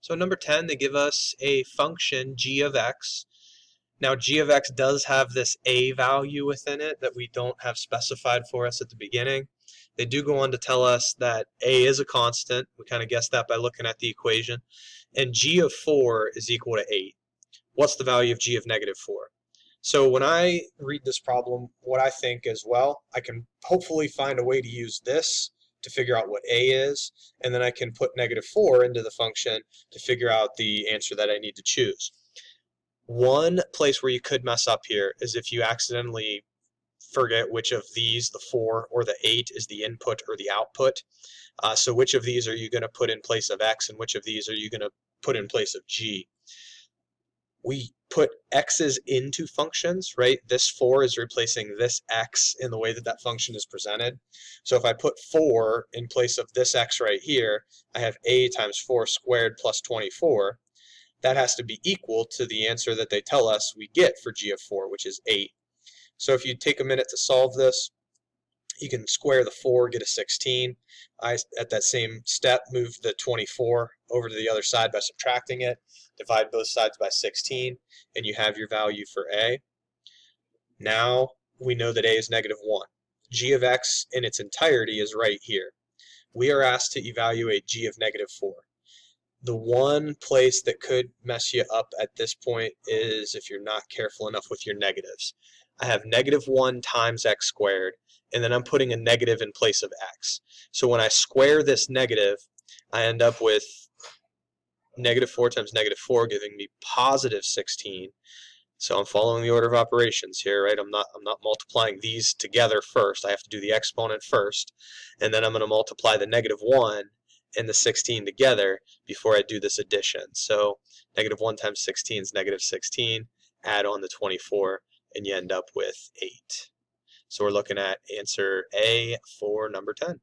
So number 10, they give us a function g of x. Now g of x does have this a value within it that we don't have specified for us at the beginning. They do go on to tell us that a is a constant. We kind of guessed that by looking at the equation. And g of 4 is equal to 8. What's the value of g of negative 4? So when I read this problem, what I think is, well, I can hopefully find a way to use this to figure out what a is, and then I can put negative 4 into the function to figure out the answer that I need to choose. One place where you could mess up here is if you accidentally forget which of these, the 4 or the 8, is the input or the output. So which of these are you going to put in place of x, and which of these are you going to put in place of g? We put x's into functions, right? This 4 is replacing this x in the way that that function is presented. So if I put 4 in place of this x right here, I have a times 4 squared plus 24. That has to be equal to the answer that they tell us we get for g of 4, which is 8. So if you take a minute to solve this, you can square the 4, get a 16. At that same step, move the 24 over to the other side by subtracting it. Divide both sides by 16, and you have your value for a. Now we know that a is negative 1. G of x in its entirety is right here. We are asked to evaluate g of negative 4. The one place that could mess you up at this point is if you're not careful enough with your negatives. I have negative 1 times x squared, and then I'm putting a negative in place of x. So when I square this negative, I end up with negative 4 times negative 4 giving me positive 16. So I'm following the order of operations here, right? I'm not multiplying these together first. I have to do the exponent first, and then I'm going to multiply the negative 1 and the 16 together before I do this addition. So negative 1 times 16 is negative 16. Add on the 24, and you end up with 8. So we're looking at answer A for number 10.